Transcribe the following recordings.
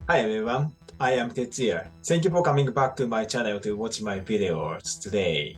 Hi everyone, I am Tetsuya. Thank you for coming back to my channel to watch my videos today.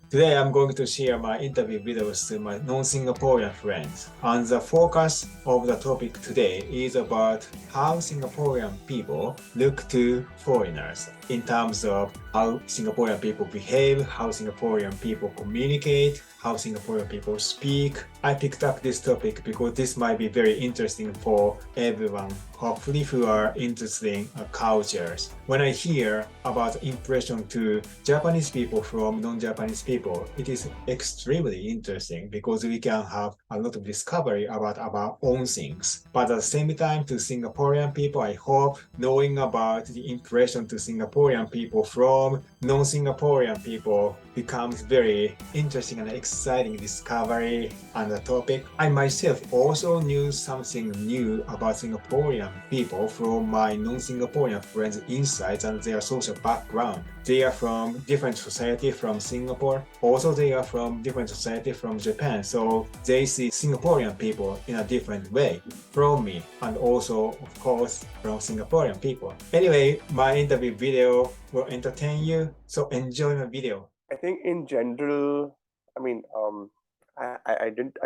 Today I'm going to share my interview videos to my non-Singaporean friends. And the focus of the topic today is about how Singaporean people look to foreigners in terms of how Singaporean people behave, how Singaporean people communicate, how Singaporean people speak. I picked up this topic because this might be very interesting for everyone, hopefully who are interested in cultures. When I hear about impression to Japanese people from non-Japanese people, it is extremely interesting because we can have a lot of discovery about our own things. But at the same time, to Singaporean people, I hope knowing about the impression to Singaporean people from non-Singaporean people becomes very interesting and exciting discovery on the topic. I myself also knew something new about Singaporean people from my non-Singaporean friends' insights and their social background. They are from different society from Singapore. Also, they are from different society from Japan. So they see Singaporean people in a different way from me and also, of course, from Singaporean people. Anyway, my interview video will entertain you. So enjoy my video. I think in general, I mean, I didn't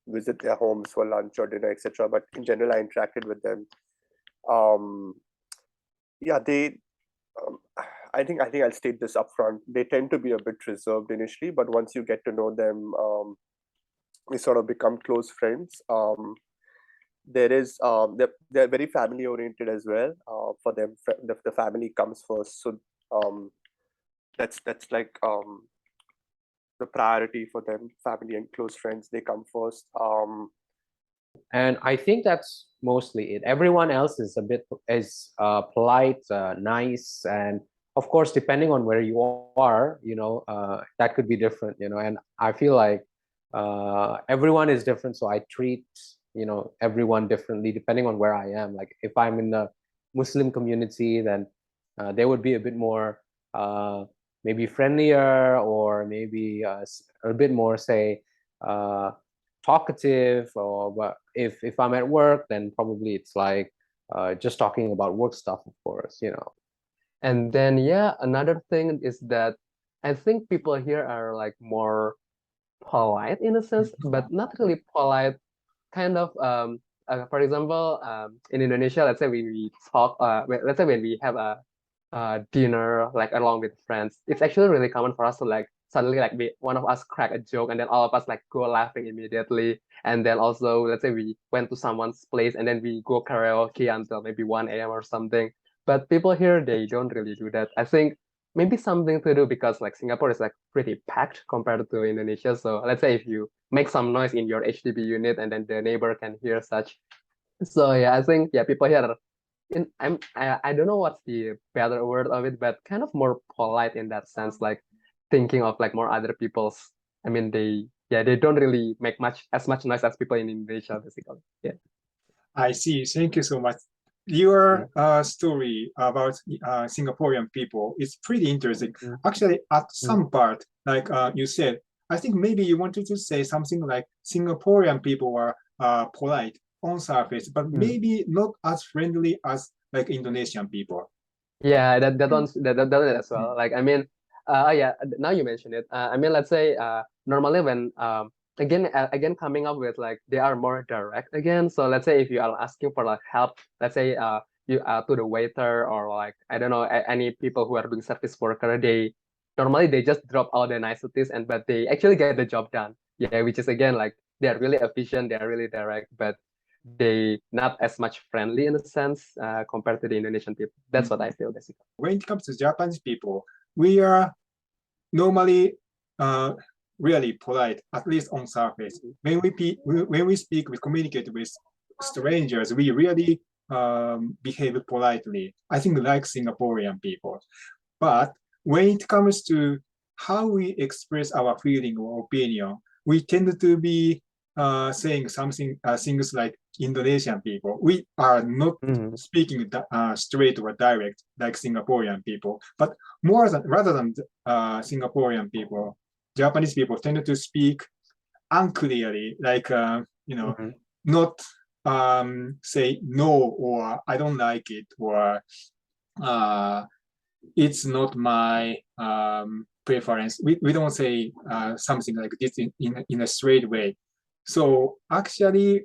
visit their homes for lunch or dinner, etc. But in general, I interacted with them. Um, yeah, they. Um, I think I'll state this upfront. They tend to be a bit reserved initially, but once you get to know them, we sort of become close friends. They're very family oriented as well. For them, the family comes first. So um, that's like the priority for them. Family and close friends, they come first. And I think that's mostly it. Everyone else is a bit polite, nice, and of course, depending on where you are, that could be different, And I feel like everyone is different, so I treat everyone differently depending on where I am. Like if I'm in the Muslim community, then they would be a bit more maybe friendlier, or maybe a bit more, say, talkative. Or but if I'm at work, then probably it's like just talking about work stuff, of course. And then yeah, another thing is that I think people here are like more polite in a sense, but not really polite. Kind of for example, in Indonesia, let's say we talk, let's say when we have a dinner like along with friends, it's actually really common for us to like suddenly like one of us crack a joke, and then all of us like go laughing immediately. And then also, let's say we went to someone's place and then we go karaoke until maybe 1 a.m. or something. But people here, they don't really do that. I think maybe something to do because like Singapore is like pretty packed compared to Indonesia. So let's say if you make some noise in your HDB unit and then the neighbor can hear such. So yeah, I think yeah, people here are I don't know what's the better word of it, but kind of more polite in that sense, like thinking of like more other people's. I mean, they don't really make as much noise as people in Indonesia, basically. Yeah. I see. Thank you so much. Your story about Singaporean people is pretty interesting. Actually, at some part, like you said, I think maybe you wanted to say something like Singaporean people are polite on surface, but maybe not as friendly as like Indonesian people. Yeah, that one's that as well. Like I mean, yeah. Now you mention it. I mean, let's say normally when again coming up with like they are more direct again. So let's say if you are asking for like help, let's say you to the waiter, or like I don't know, any people who are doing service worker, they normally they just drop all the niceties, but they actually get the job done. Yeah, which is again like they are really efficient, they are really direct, but they not as much friendly in a sense compared to the Indonesian people. That's what I feel basically. When it comes to Japanese people, we are normally really polite, at least on surface. When we speak, we communicate with strangers, we really behave politely. I think like Singaporean people. But when it comes to how we express our feeling or opinion, we tend to be saying things like Indonesian people. We are not speaking straight or direct like Singaporean people, but rather than Singaporean people, Japanese people tend to speak unclearly, like not say no or I don't like it or it's not my preference. We don't say something like this in a straight way. So actually,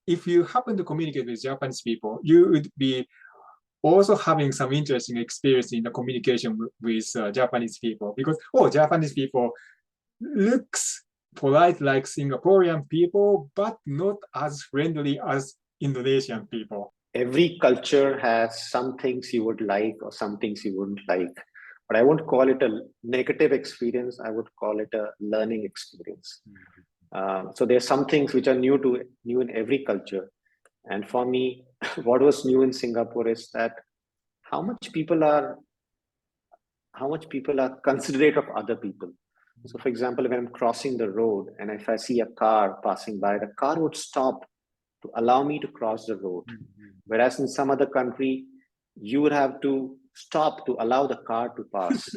if you happen to communicate with Japanese people, you would be also having some interesting experience in the communication with Japanese people because Japanese people looks polite like Singaporean people, but not as friendly as Indonesian people. Every culture has some things you would like or some things you wouldn't like. But I won't call it a negative experience. I would call it a learning experience. So there's some things which are new in every culture. And for me, what was new in Singapore is that how much people are considerate of other people. So for example, when I'm crossing the road and if I see a car passing by, the car would stop to allow me to cross the road. Whereas in some other country, you would have to stop to allow the car to pass.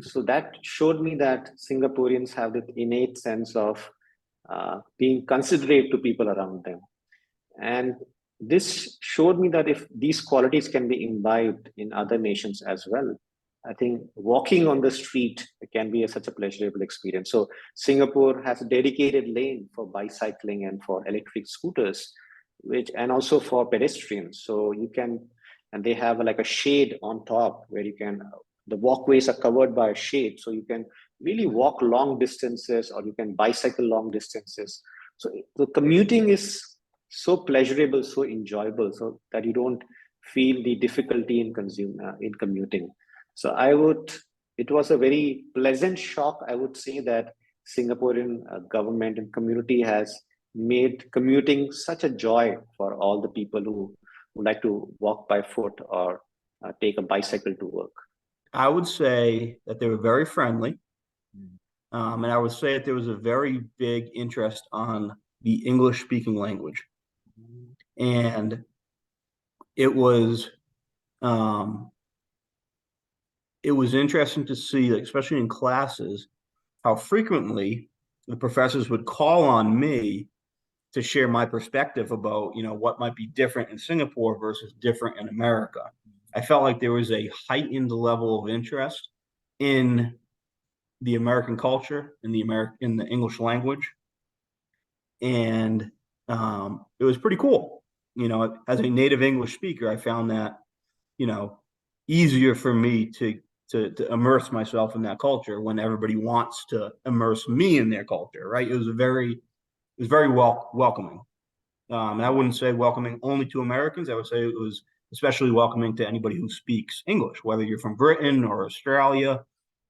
So that showed me that Singaporeans have this innate sense of being considerate to people around them. And this showed me that if these qualities can be imbibed in other nations as well, I think walking on the street can be such a pleasurable experience. So Singapore has a dedicated lane for bicycling and for electric scooters, and also for pedestrians. So you can, and they have like a shade on top where you can, the walkways are covered by a shade. So you can really walk long distances or you can bicycle long distances. So the commuting is so pleasurable, so enjoyable, so that you don't feel the difficulty in commuting. So it was a very pleasant shock, I would say, that Singaporean government and community has made commuting such a joy for all the people who would like to walk by foot or take a bicycle to work. I would say that they were very friendly. And I would say that there was a very big interest on the English speaking language. And it was interesting to see, like, especially in classes, how frequently the professors would call on me to share my perspective about, what might be different in Singapore versus different in America. I felt like there was a heightened level of interest in the American culture, in the English language. And it was pretty cool. As a native English speaker, I found that, easier for me to immerse myself in that culture when everybody wants to immerse me in their culture, right? It was very welcoming. And I wouldn't say welcoming only to Americans. I would say it was especially welcoming to anybody who speaks English, whether you're from Britain or Australia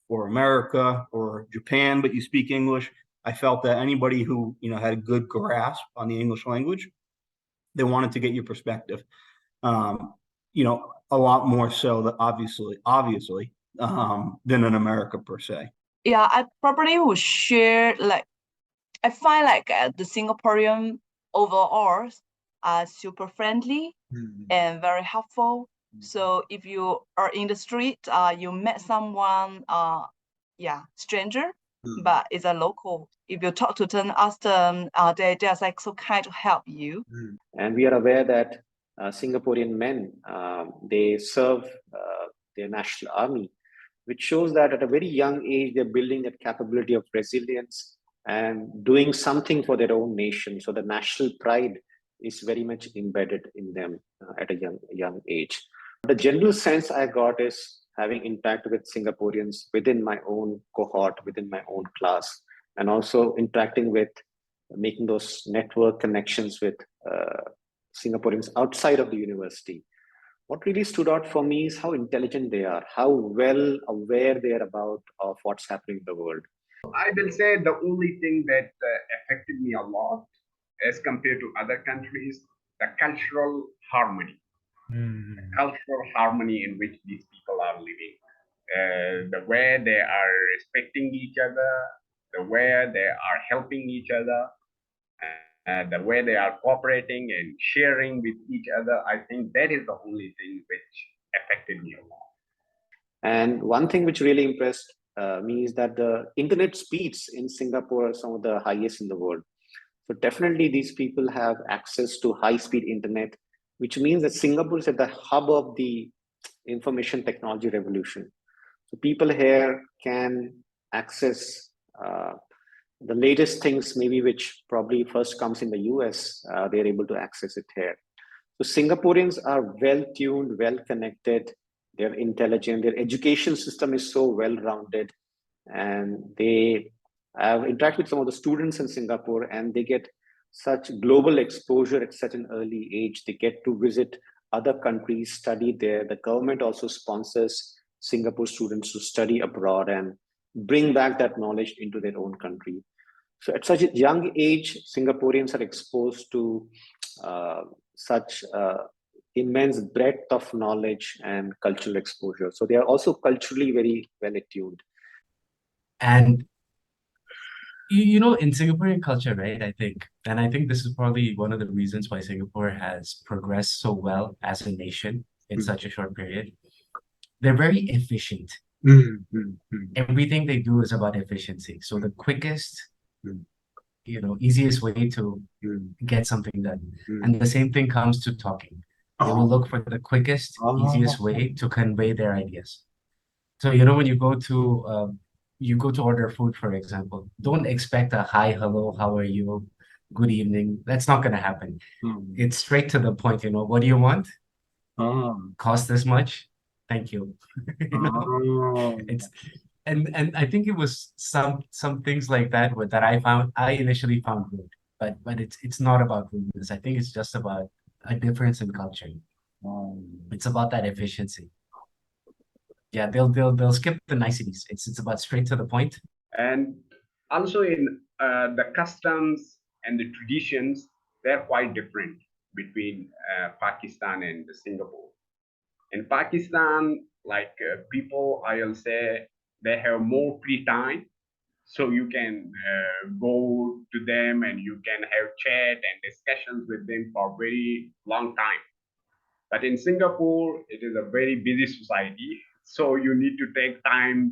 or America or Japan, but you speak English. I felt that anybody who, had a good grasp on the English language, they wanted to get your perspective. A lot more so that obviously, than in America per se. Yeah, I probably would share, I find the Singaporean overall are super friendly and very helpful. So if you are in the street, you met someone, stranger, but it's a local. If you talk to them, ask them, they're so kind to help you. And we are aware that Singaporean men, they serve their national army, which shows that at a very young age, they're building that capability of resilience and doing something for their own nation. So the national pride is very much embedded in them at a young age. The general sense I got is having interacted with Singaporeans within my own cohort, within my own class, and also interacting with, making those network connections with Singaporeans outside of the university. What really stood out for me is how intelligent they are, how well aware they are about of what's happening in the world. I will say the only thing that affected me a lot as compared to other countries, the cultural harmony. The cultural harmony in which these people are living. The way they are respecting each other, the way they are helping each other, the way they are cooperating and sharing with each other. I think that is the only thing which affected me a lot. And one thing which really impressed me is that the internet speeds in Singapore are some of the highest in the world. So definitely these people have access to high-speed internet, which means that Singapore is at the hub of the information technology revolution. So people here can access the latest things, maybe which probably first comes in the US, they're able to access it here. So Singaporeans are well-tuned, well-connected, they're intelligent, their education system is so well-rounded, and they have interacted with some of the students in Singapore, and they get such global exposure at such an early age. They get to visit other countries, study there. The government also sponsors Singapore students to study abroad and bring back that knowledge into their own country. So at such a young age, Singaporeans are exposed to such immense breadth of knowledge and cultural exposure. So they are also culturally very well attuned. And you know, in Singaporean culture, right? I think this is probably one of the reasons why Singapore has progressed so well as a nation in such a short period. They're very efficient. Everything they do is about efficiency. So the quickest, easiest way to get something done. And the same thing comes to talking. They will look for the quickest, easiest way to convey their ideas. So, when you go to order food, for example, don't expect a hi, hello, how are you, good evening. That's not going to happen. It's straight to the point, what do you want? Cost this much? Thank you. It's and I think it was some things like that that I initially found rude, but it's not about rudeness. I think it's just about a difference in culture. It's about that efficiency. Yeah, they'll skip the niceties. It's about straight to the point. And also in the customs and the traditions, they're quite different between Pakistan and Singapore. In Pakistan, like people, I'll say, they have more free time. So you can go to them and you can have chat and discussions with them for a very long time. But in Singapore, it is a very busy society. So you need to take time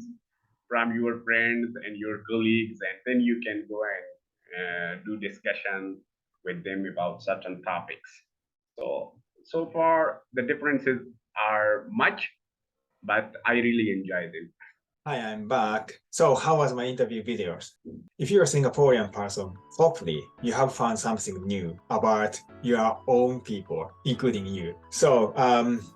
from your friends and your colleagues, and then you can go and do discussion with them about certain topics. So far, the differences are much, but I really enjoy them. Hi, I'm back. So how was my interview videos? If you're a Singaporean person, hopefully you have found something new about your own people, including you. So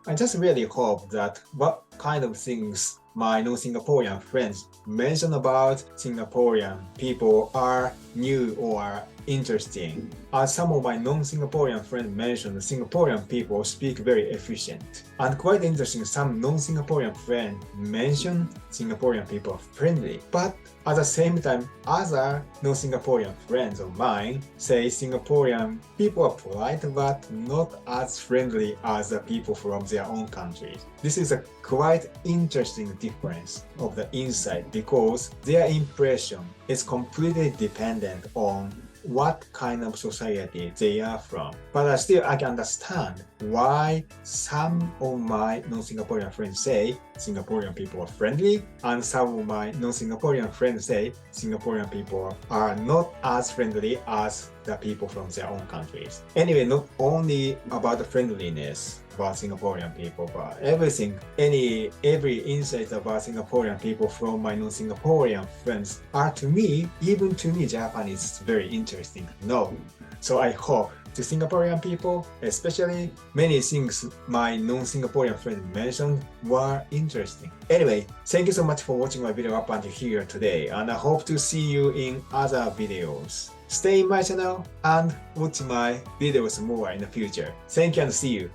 I just really hope that what kind of things my non-Singaporean friends mention about Singaporean people are new or interesting. As some of my non-Singaporean friends mentioned, Singaporean people speak very efficient. And quite interesting, some non-Singaporean friends mention Singaporean people are friendly. But at the same time, other non-Singaporean friends of mine say Singaporean people are polite but not as friendly as the people from their own countries. This is a quite interesting difference of the insight because their impression is completely dependent on what kind of society they are from. But still, I can understand why some of my non-Singaporean friends say Singaporean people are friendly, and some of my non-Singaporean friends say Singaporean people are not as friendly as the people from their own countries. Anyway, not only about the friendliness about Singaporean people, but every insight about Singaporean people from my non-Singaporean friends are even to me, Japanese is very interesting to know. So I hope to Singaporean people, especially many things my non-Singaporean friends mentioned were interesting. Anyway, thank you so much for watching my video up until here today, and I hope to see you in other videos. Stay in my channel and watch my videos more in the future. Thank you and see you.